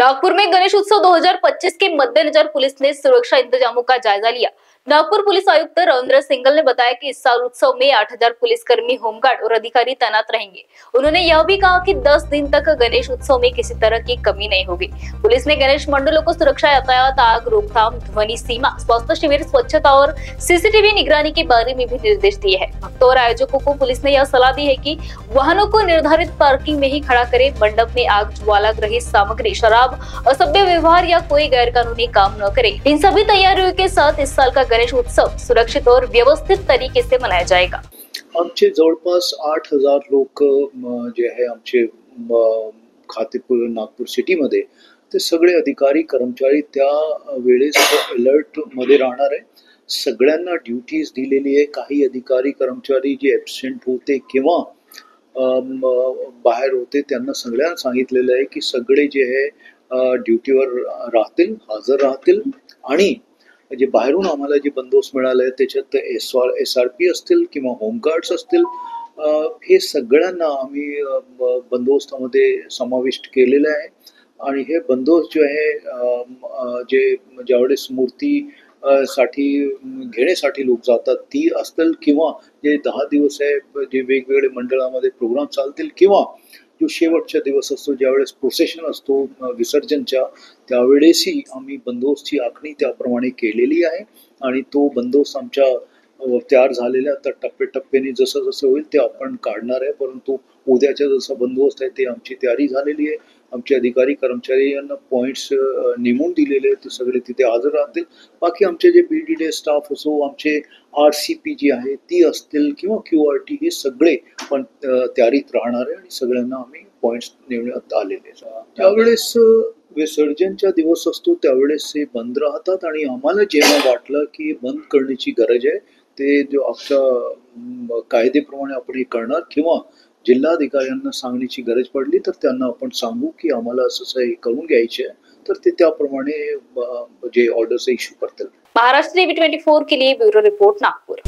नागपुर में गणेश उत्सव 2025 के मद्देनजर पुलिस ने सुरक्षा इंतजामों का जायजा लिया। नागपुर पुलिस आयुक्त रविंद्र सिंघल ने बताया कि इस साल उत्सव में 8000 पुलिसकर्मी, होमगार्ड और अधिकारी तैनात रहेंगे। उन्होंने यह भी कहा कि 10 दिन तक गणेश उत्सव में किसी तरह की कमी नहीं होगी। पुलिस ने गणेश मंडलों को सुरक्षा, यातायात, आग रोकथाम, ध्वनि सीमा, स्वास्थ्य शिविर, स्वच्छता और सीसीटीवी निगरानी के बारे में भी निर्देश दिए हैं। भक्तों और आयोजकों को पुलिस ने यह सलाह दी है कि वाहनों को निर्धारित पार्किंग में ही खड़ा करें। मंडप में आग, ज्वालाग्रही सामग्री, शराब, असभ्य व्यवहार या कोई गैरकानूनी काम न करे। इन सभी तैयारियों के साथ इस साल का गणेश उत्सव सुरक्षित और व्यवस्थित तरीके से मनाया जाएगा। आमचे जवळपास 8000 लोक जे आहे आमचे खातेपूर नागपूर सिटीमध्ये ते सगळे अधिकारी कर्मचारी त्या वेळेस अलर्ट मध्ये राहणार आहे। सगळ्यांना ड्युटीज दिलेली आहे। काही अधिकारी कर्मचारी जे ॲब्सेंट होते किंवा बाहेर होते त्यांना सगळ्यांना सांगितलेलं आहे की सगळे जे आहे ड्युटीवर राहतील, हजर राहतील आणि जे बाहेरून आम्हाला जे बंदोबस्त मिळाला आहे त्याच्यात SRP असतील किंवा होमगार्ड्स असतील, हे सगळ्यांना आम्ही बंदोबस्तामध्ये समाविष्ट केलेलं आहे। आणि हे बंदोबस्त जे आहे जे ज्यावेळेस मूर्ती साठी घेण्यासाठी लोक जातात ती असतील किंवा जे 10 दिवस आहे जे वेगवेगळे मंडळामध्ये प्रोग्राम चालतील किंवा जो शेवटचा दिवस असतो ज्यावेळेस प्रोसेशन असतो विसर्जनच्या त्यावेळेसही आम्ही बंदोबस्तची आखणी त्याप्रमाणे केलेली आहे आणि तो बंदोबस्त आमच्या तयार झालेला तर टप्प्याटप्प्याने जसं जसं होईल ते आपण काढणार आहे। परंतु उद्याचा जसा बंदोबस्त आहे ते आमची तयारी झालेली आहे। आमचे अधिकारी कर्मचारी यांना पॉइंट्स नेमून दिलेले आहेत, ते सगळे तिथे हजर राहतील। बाकी आमचे जे BDD स्टाफ असो, आमचे RCP जी आहे ती असतील किंवा QRT हे सगळे पण तयारीत राहणार आहे आणि सगळ्यांना आम्ही पॉइंट्स नेमण्यात आलेले। त्यावेळेस विसर्जनचा दिवस असतो त्यावेळेस हे बंद राहतात आणि आम्हाला जेव्हा वाटलं की बंद करण्याची गरज आहे ते जो आमच्या कायदेप्रमाणे आपण हे करणार किंवा जिल्हाधिकाऱ्यांना सांगण्याची गरज पडली तर त्यांना आपण सांगू की आम्हाला असं हे करून घ्यायचे आहे तर ते त्याप्रमाणे जे ऑर्डर्स इश्यू करतील। महाराष्ट्र TV 24 के लिए ब्यूरो रिपोर्ट नागपुर।